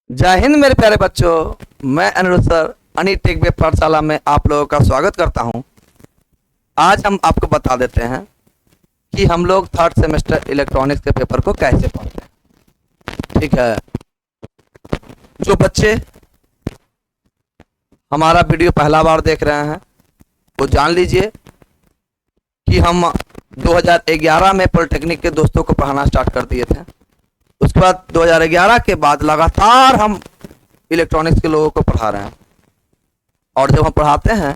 जय हिंद मेरे प्यारे बच्चों। मैं अनिरुद्ध सर अनी टेक वेब पाठशाला में आप लोगों का स्वागत करता हूं। आज हम आपको बता देते हैं कि हम लोग थर्ड सेमेस्टर इलेक्ट्रॉनिक्स के पेपर को कैसे पढ़ते हैं। ठीक है, जो बच्चे हमारा वीडियो पहला बार देख रहे हैं वो जान लीजिए कि हम 2011 में पॉलिटेक्निक के दोस्तों को पढ़ाना स्टार्ट कर दिए थे। उसके बाद 2011 के बाद लगातार हम इलेक्ट्रॉनिक्स के लोगों को पढ़ा रहे हैं। और जब हम पढ़ाते हैं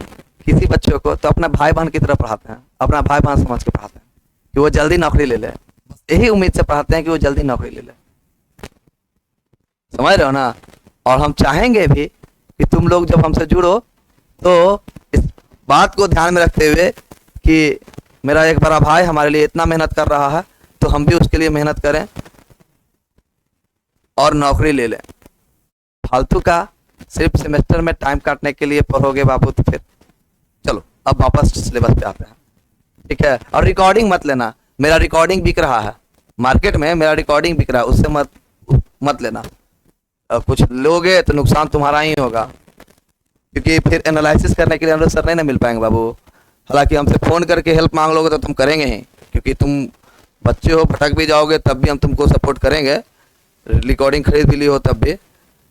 किसी बच्चे को तो अपना भाई बहन की तरह पढ़ाते हैं, अपना भाई बहन समझ के पढ़ाते हैं कि वो जल्दी नौकरी ले ले। यही उम्मीद से पढ़ाते हैं कि वो जल्दी नौकरी ले ले। समझ रहे हो ना। और हम चाहेंगे भी कि तुम लोग जब हमसे जुड़ो तो इस बात को ध्यान में रखते हुए कि मेरा एक बड़ा भाई हमारे लिए इतना मेहनत कर रहा है तो हम भी उसके लिए मेहनत करें और नौकरी ले लें। फालतू का सिर्फ सेमेस्टर में टाइम काटने के लिए पढ़ोगे बाबू तो फिर चलो अब वापस सिलेबस पे आते हैं। ठीक है, और रिकॉर्डिंग मत लेना। मेरा रिकॉर्डिंग बिक रहा है मार्केट में, मेरा रिकॉर्डिंग बिक रहा है, उससे मत लेना। कुछ लोगे तो नुकसान तुम्हारा ही होगा, क्योंकि फिर एनालिसिस करने के लिए हम लोग सर नहीं ना मिल पाएंगे बाबू। हालांकि हमसे फ़ोन करके हेल्प मांग लोगे तो तुम करेंगे ही, क्योंकि तुम बच्चे हो, भटक भी जाओगे तब भी हम तुमको सपोर्ट करेंगे। रिकॉर्डिंग खरीद भी ली हो तब भी,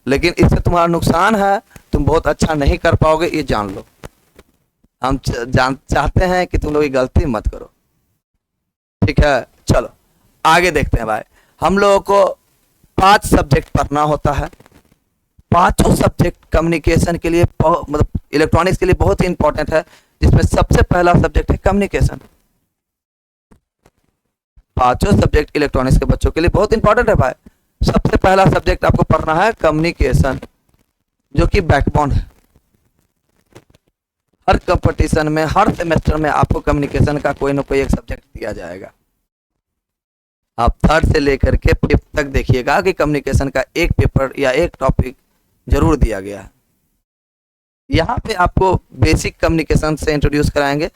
लेकिन इससे तुम्हारा नुकसान है, तुम बहुत अच्छा नहीं कर पाओगे, ये जान लो। हम चाहते हैं कि तुम लोग ये गलती मत करो। ठीक है, चलो आगे देखते हैं भाई। हम लोगों को 5 सब्जेक्ट पढ़ना होता है। पांचों सब्जेक्ट कम्युनिकेशन के लिए मतलब इलेक्ट्रॉनिक्स के लिए बहुत ही इंपॉर्टेंट है, जिसमें सबसे पहला सब्जेक्ट है कम्युनिकेशन। पांचों सब्जेक्ट इलेक्ट्रॉनिक्स के बच्चों के लिए बहुत इंपॉर्टेंट है भाई। सबसे पहला सब्जेक्ट आपको पढ़ना है कम्युनिकेशन, जो कि बैकबोन है। हर कंपटीशन में, हर सेमेस्टर में आपको कम्युनिकेशन का कोई ना कोई एक सब्जेक्ट दिया जाएगा। आप थर्ड से लेकर के फिफ्थ तक देखिएगा कि कम्युनिकेशन का एक पेपर या एक टॉपिक जरूर दिया गया है। यहाँ पे आपको बेसिक कम्युनिकेशन से इंट्रोड्यूस कराएंगे,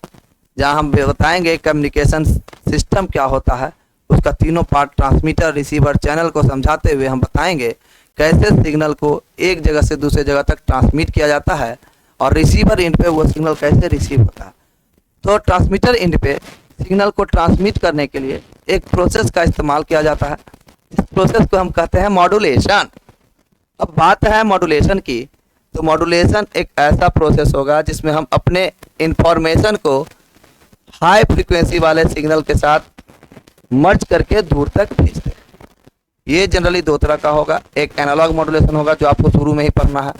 जहाँ हम बताएंगे कम्युनिकेशन सिस्टम क्या होता है, उसका तीनों पार्ट ट्रांसमीटर, रिसीवर, चैनल को समझाते हुए हम बताएंगे कैसे सिग्नल को एक जगह से दूसरे जगह तक ट्रांसमिट किया जाता है और रिसीवर एंड पे वो सिग्नल कैसे रिसीव होता है। तो ट्रांसमीटर एंड पे सिग्नल को ट्रांसमिट करने के लिए एक प्रोसेस का इस्तेमाल किया जाता है। इस प्रोसेस को हम कहते हैं मॉड्यूलेशन। अब बात है मॉड्यूलेशन की, तो मॉड्यूलेशन एक ऐसा प्रोसेस होगा जिसमें हम अपने इंफॉर्मेशन को हाई फ्रीक्वेंसी वाले सिग्नल के साथ मर्ज करके दूर तक भेजते हैं। ये जनरली 2 तरह का होगा। एक एनालॉग मॉड्यूलेशन होगा जो आपको शुरू में ही पढ़ना है।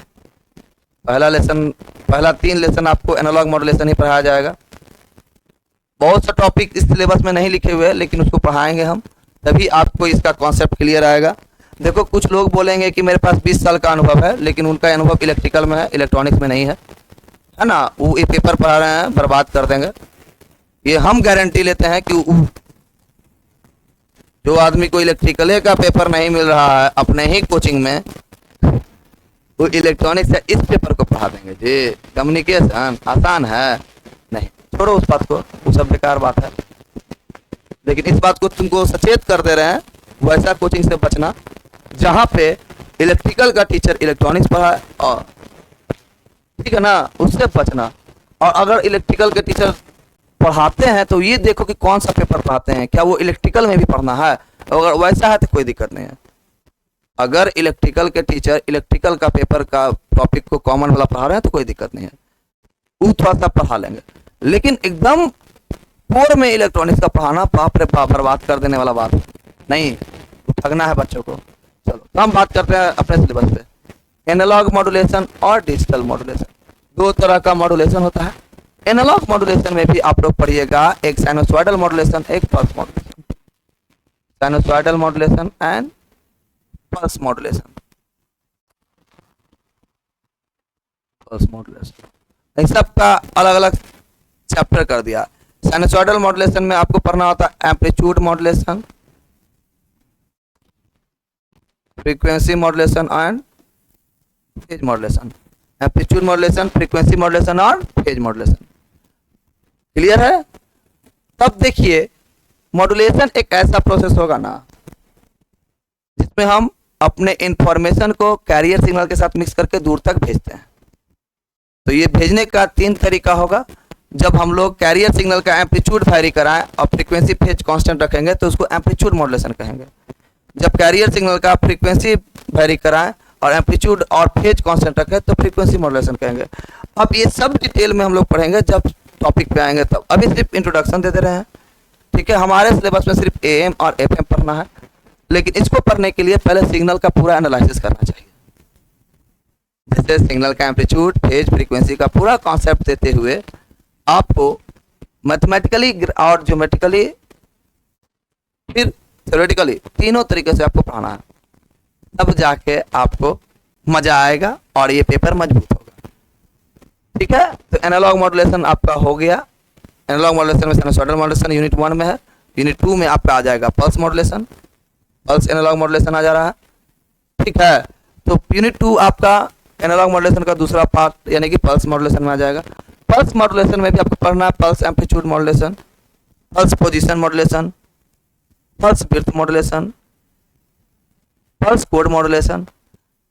पहला 3 लेसन आपको एनालॉग मॉड्यूलेशन ही पढ़ाया जाएगा। बहुत सा टॉपिक इस सिलेबस में नहीं लिखे हुए हैं, लेकिन उसको पढ़ाएंगे हम, तभी आपको इसका कॉन्सेप्ट क्लियर आएगा। देखो, कुछ लोग बोलेंगे कि मेरे पास 20 साल का अनुभव है, लेकिन उनका अनुभव इलेक्ट्रिकल में है, इलेक्ट्रॉनिक्स में नहीं है, है ना। वो ये पेपर पढ़ा रहे हैं, बर्बाद कर देंगे। ये हम गारंटी लेते हैं कि जो आदमी को इलेक्ट्रिकल का पेपर नहीं मिल रहा है अपने ही कोचिंग में, वो इलेक्ट्रॉनिक्स से इस पेपर को पढ़ा देंगे जी। कम्युनिकेशन आसान है नहीं, छोड़ो उस बात को, वो सब बेकार बात है। लेकिन इस बात को तुमको सचेत कर दे रहे हैं, वैसा कोचिंग से बचना जहाँ पे इलेक्ट्रिकल का टीचर इलेक्ट्रॉनिक्स पढ़ाए, और ठीक है ना, उससे बचना। और अगर इलेक्ट्रिकल के टीचर पढ़ाते हैं तो ये देखो कि कौन सा पेपर पढ़ाते हैं, क्या वो इलेक्ट्रिकल में भी पढ़ना है। अगर वैसा है तो कोई दिक्कत नहीं है। अगर इलेक्ट्रिकल के टीचर इलेक्ट्रिकल का पेपर का टॉपिक को कॉमन वाला पढ़ा रहे हैं तो कोई दिक्कत नहीं है, वो थोड़ा सा पढ़ा लेंगे। लेकिन एकदम कोर में इलेक्ट्रॉनिक्स का पढ़ाना बाप रे बाप, बर्बाद कर देने वाला बात नहीं, ठगना है बच्चों को। चलो तो हम बात करते हैं अपने सिलेबस पे। एनालॉग मॉड्यूलेशन और डिजिटल मॉड्यूलेशन, 2 तरह का मॉड्यूलेशन होता है। एनालॉग मॉड्यूलेशन में भी आप लोग पढ़िएगा एक साइनोसॉइडल मॉड्यूलेशन, एक pulse modulation. Sinusoidal modulation and pulse modulation. Pulse modulation इन सब का अलग अलग चैप्टर कर दिया। साइनोसॉइडल मॉड्यूलेशन में आपको पढ़ना होता है amplitude modulation, frequency modulation and phase modulation. Amplitude modulation, frequency modulation और फेज मॉड्यूलेशन। क्लियर है। तब देखिए, मॉड्यूलेशन एक ऐसा प्रोसेस होगा ना जिसमें हम अपने इंफॉर्मेशन को कैरियर सिग्नल के साथ मिक्स करके दूर तक भेजते हैं। तो ये भेजने का 3 तरीका होगा। जब हम लोग कैरियर सिग्नल का एम्पलीट्यूड वेरी कराएं और फ्रीक्वेंसी फेज कांस्टेंट रखेंगे तो उसको एम्पलीट्यूड मॉड्यूलेशन कहेंगे। जब कैरियर सिग्नल का फ्रीक्वेंसी वेरी कराएं और एम्पलीट्यूड और फेज कांस्टेंट रखें तो फ्रीक्वेंसी मॉड्यूलेशन कहेंगे। अब ये सब डिटेल में हम लोग पढ़ेंगे जब टॉपिक पे आएंगे तब। अभी सिर्फ इंट्रोडक्शन दे रहे हैं, ठीक है। हमारे सिलेबस में सिर्फ AM और FM पढ़ना है, लेकिन इसको पढ़ने के लिए पहले सिग्नल का पूरा एनालिसिस करना चाहिए। जैसे सिग्नल का एम्पलीट्यूड, फेज, फ्रीक्वेंसी का पूरा कॉन्सेप्ट देते हुए आपको मैथमेटिकली और ज्योमेट्रिकली फिर थ्योरेटिकली तीनों तरीके से आपको पढ़ाना है, तब जाके आपको मजा आएगा और ये पेपर मजबूत होगा, ठीक है। तो एनालॉग मॉड्यूलेशन आपका हो गया। एनालॉग मॉड्यूलेशन में साइनसॉइडल मॉड्यूलेशन यूनिट 1 में है। यूनिट 2 में आपका आ जाएगा pulse modulation, pulse analogue modulation आ जा रहा है, ठीक है। तो यूनिट 2 आपका एनालॉग मॉड्यूलेशन का दूसरा पार्ट यानी कि पल्स मॉड्यूलेशन में आ जाएगा। पल्स मॉड्यूलेशन में भी आपको पढ़ना है pulse amplitude modulation, pulse position modulation, pulse width modulation, pulse code modulation.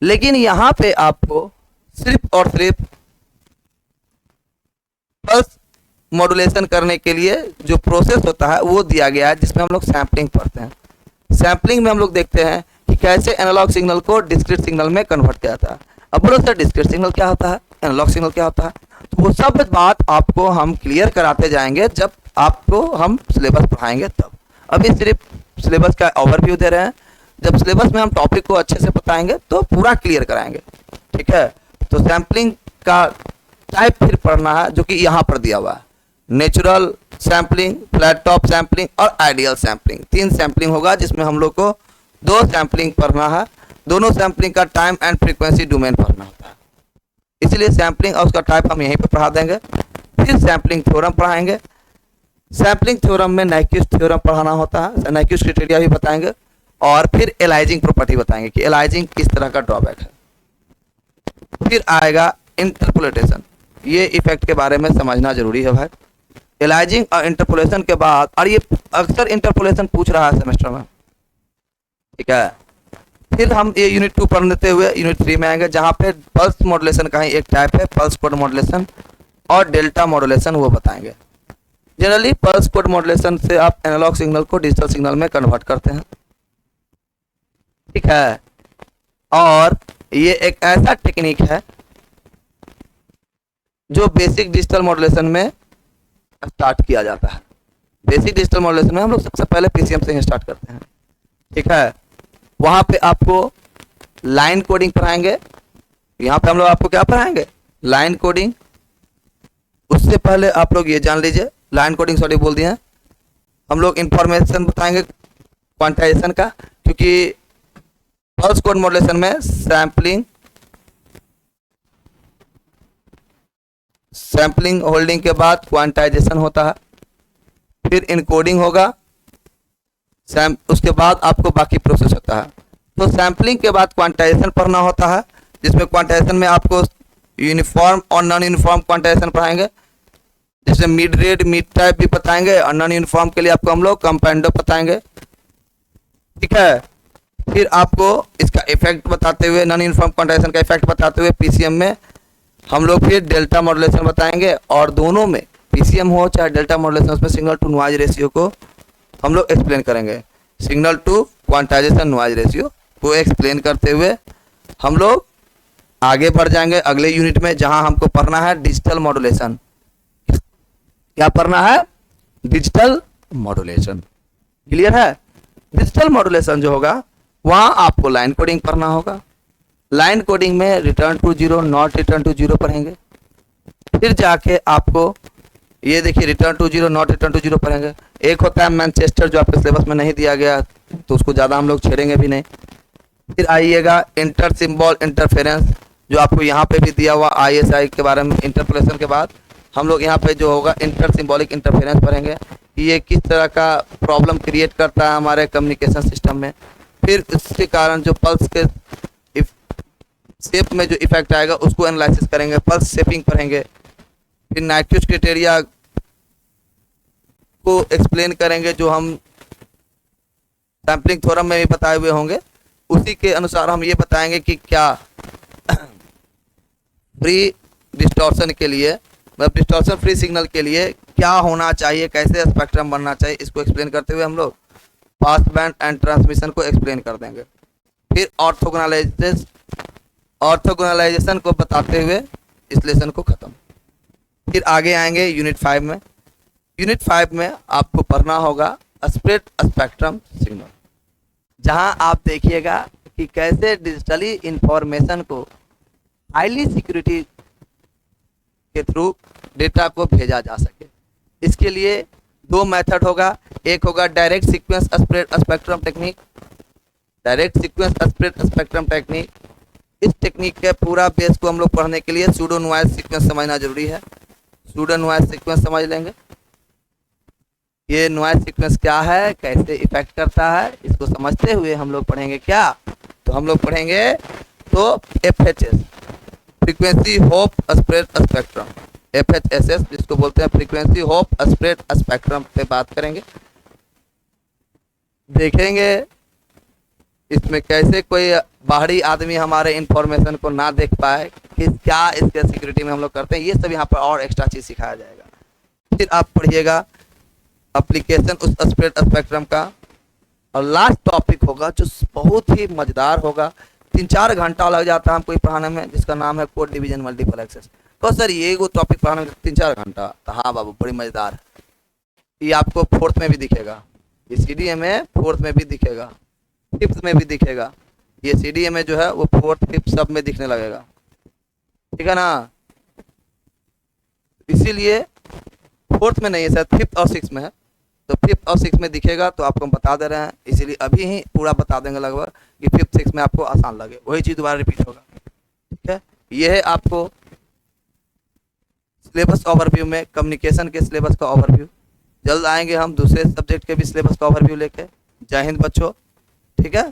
लेकिन यहाँ पे आपको सिर्फ और सिर्फ पल्स मॉड्यूलेशन करने के लिए जो प्रोसेस होता है वो दिया गया है, जिसमें हम लोग सैम्पलिंग पढ़ते हैं। सैम्पलिंग में हम लोग देखते हैं कि कैसे एनालॉग सिग्नल को डिस्क्रीट सिग्नल में कन्वर्ट किया जाता है। अब बोलो सर डिस्क्रीट सिग्नल क्या होता है, एनालॉग सिग्नल क्या होता है, तो वो सब बात आपको हम क्लियर कराते जाएंगे जब आपको हम सिलेबस पढ़ाएंगे तब। अभी सिर्फ सिलेबस का ओवरव्यू दे रहे हैं, जब सिलेबस में हम टॉपिक को अच्छे से बताएंगे तो पूरा क्लियर कराएंगे, ठीक है। तो सैम्पलिंग का टाइप फिर पढ़ना है जो कि यहाँ पर दिया हुआ है, natural sampling, flat top sampling और आइडियल सैम्पलिंग। 3 सैम्पलिंग होगा जिसमें हम लोग को 2 सैम्पलिंग पढ़ना है। दोनों सैम्पलिंग का टाइम एंड फ्रीक्वेंसी डोमेन पढ़ना होता है, इसलिए सैम्पलिंग और उसका टाइप हम यहीं पे पढ़ा देंगे। फिर सैम्पलिंग थ्योरम पढ़ाएंगे। सैम्पलिंग थ्योरम में नाइक्विस्ट थ्योरम पढ़ाना होता है, नाइक्विस्ट क्राइटेरिया भी बताएंगे और फिर एलाइजिंग प्रॉपर्टी बताएंगे कि एलाइजिंग किस तरह का ड्रॉबैक है। फिर आएगा इंटरपोलेशन, ये इफेक्ट के बारे में समझना जरूरी है भाई। एलाइजिंग और इंटरपोलेशन के बाद, और ये अक्सर इंटरपोलेशन पूछ रहा है सेमेस्टर में, ठीक है। फिर हम ये यूनिट 2 पढ़ लेते हुए यूनिट 3 में आएंगे, जहाँ पे पल्स मॉड्यूलेशन का ही एक टाइप है पल्स कोड मॉड्यूलेशन और डेल्टा मॉड्यूलेशन, वो बताएंगे। जनरली पल्स कोड मॉड्यूलेशन से आप एनालॉग सिग्नल को डिजिटल सिग्नल में कन्वर्ट करते हैं, ठीक है। और ये एक ऐसा टेक्निक है जो बेसिक डिजिटल मॉड्यूलेशन में स्टार्ट किया जाता है। बेसिक डिजिटल मॉड्यूलेशन में हम लोग सबसे पहले PCM से ही स्टार्ट करते हैं, ठीक है। वहाँ पे आपको लाइन कोडिंग पढ़ाएंगे। यहाँ पे हम लोग आपको क्या पढ़ाएंगे, लाइन कोडिंग। उससे पहले आप लोग ये जान लीजिए, लाइन कोडिंग सॉरी बोल दिए हैं, हम लोग इंफॉर्मेशन बताएंगे क्वांटाइजेशन का, क्योंकि पल्स कोड मॉड्यूलेशन में सैम्पलिंग होल्डिंग के बाद क्वांटाइजेशन होता है, फिर इनकोडिंग होगा, उसके बाद आपको बाकी प्रोसेस होता है। तो सैम्पलिंग के बाद क्वांटाइजेशन पढ़ना होता है, जिसमें क्वांटाइजेशन में आपको यूनिफॉर्म और नॉन यूनिफॉर्म क्वांटाइजेशन पढ़ाएंगे। जैसे मिड रेट मिड टाइप भी बताएंगे और नॉन यूनिफॉर्म के लिए आपको हम लोग कंपाउंडो बताएंगे, ठीक है। फिर आपको इसका इफेक्ट बताते हुए, नॉन यूनिफॉर्म क्वांटाइजेशन का इफेक्ट बताते हुए PCM में हम लोग फिर डेल्टा मॉड्यूलेशन बताएंगे। और दोनों में PCM हो चाहे डेल्टा मॉड्यूलेशन, उसमें सिग्नल टू नॉइज रेशियो को हम लोग एक्सप्लेन करेंगे। Signal to quantisation noise ratio को एक्सप्लेन करते हुए हम लोग आगे बढ़ जाएंगे अगले यूनिट में, जहां हमको पढ़ना है डिजिटल मॉड्यूलेशन। क्या पढ़ना है, डिजिटल मॉड्यूलेशन। क्लियर है। डिजिटल मॉड्यूलेशन जो होगा वहां आपको लाइन कोडिंग पढ़ना होगा। लाइन कोडिंग में return to zero, not return to zero पढ़ेंगे। फिर जाके आपको ये देखिए return to zero, not return to zero पढ़ेंगे। एक होता है मैनचेस्टर जो आपके सिलेबस में नहीं दिया गया, तो उसको ज़्यादा हम लोग छेड़ेंगे भी नहीं। फिर आइएगा इंटर सिंबल इंटरफेरेंस, जो आपको यहाँ पे भी दिया हुआ ISI के बारे में। इंटरपोलेशन के बाद हम लोग यहाँ पे जो होगा इंटर सिंबॉलिक इंटरफेरेंस पढ़ेंगे कि ये किस तरह का प्रॉब्लम क्रिएट करता है हमारे कम्युनिकेशन सिस्टम में। फिर इसके कारण जो पल्स के शेप में जो इफेक्ट आएगा उसको एनालिसिस करेंगे, पल्स शेपिंग पढ़ेंगे। फिर नाइक्विस्ट क्राइटेरिया को एक्सप्लेन करेंगे, जो हम सैम्पलिंग थ्योरम में भी बताए हुए होंगे, उसी के अनुसार हम ये बताएंगे कि क्या फ्री डिस्टॉर्शन के लिए, मतलब डिस्टॉर्शन फ्री सिग्नल के लिए क्या होना चाहिए, कैसे स्पेक्ट्रम बनना चाहिए, इसको एक्सप्लेन करते हुए हम लोग पास बैंड एंड ट्रांसमिशन को एक्सप्लेन कर देंगे। फिर ऑर्थोगोनलाइजेशन को बताते हुए इस लेसन को ख़त्म। फिर आगे आएंगे यूनिट 5 में। यूनिट 5 में आपको पढ़ना होगा स्प्रेड स्पेक्ट्रम सिग्नल, जहां आप देखिएगा कि कैसे डिजिटली इंफॉर्मेशन को हाईली सिक्योरिटी के थ्रू डेटा को भेजा जा सके। इसके लिए दो मेथड होगा, एक होगा direct sequence spread spectrum technique. Direct sequence spread spectrum technique, इस टेक्निक के पूरा बेस को हम लोग पढ़ने के लिए सूडो नॉइज सीक्वेंस समझना जरूरी है। सूडो नॉइज सीक्वेंस समझ लेंगे, ये नॉइज सीक्वेंस क्या है, कैसे इफेक्ट करता है, इसको समझते हुए हम लोग पढ़ेंगे क्या, तो हम लोग पढ़ेंगे तो FHS frequency hope spread spectrum, FHSS जिसको बोलते हैं फ्रीक्वेंसी होप स्प्रेड स्पेक्ट्रम पे बात करेंगे। देखेंगे इसमें कैसे कोई बाहरी आदमी हमारे इंफॉर्मेशन को ना देख पाए, कि क्या इसके सिक्योरिटी में हम लोग करते हैं, ये सब यहाँ पर और एक्स्ट्रा चीज़ सिखाया जाएगा। फिर आप पढ़िएगा एप्लीकेशन उस स्प्रेड स्पेक्ट्रम का, और लास्ट टॉपिक होगा जो बहुत ही मज़ेदार होगा, 3-4 घंटा लग जाता है हमको पढ़ाने में, जिसका नाम है कोड डिवीजन मल्टीपल एक्सेस। तो सर ये वो टॉपिक पढ़ाने में 3-4 घंटा, तो हाँ बाबू बड़ी मज़ेदार है। ये आपको 4th में भी दिखेगा, ये CDA में 4th में भी दिखेगा, 5th में भी दिखेगा, ये CDA में जो है वो 4th 5th सब में दिखने लगेगा, ठीक है ना। इसीलिए 4th में नहीं है सर, 5th और 6th में है, तो 5th और 6th में दिखेगा, तो आपको हम बता दे रहे हैं, इसीलिए अभी ही पूरा बता देंगे लगभग कि 5th 6th में आपको आसान लगे, वही चीज़ दोबारा रिपीट होगा, ठीक है। ये है आपको सिलेबस ओवरव्यू में कम्युनिकेशन के सिलेबस का ओवरव्यू। जल्द आएंगे हम दूसरे सब्जेक्ट के भी सिलेबस का ओवरव्यू लेके। जय हिंद बच्चों, ठीक है।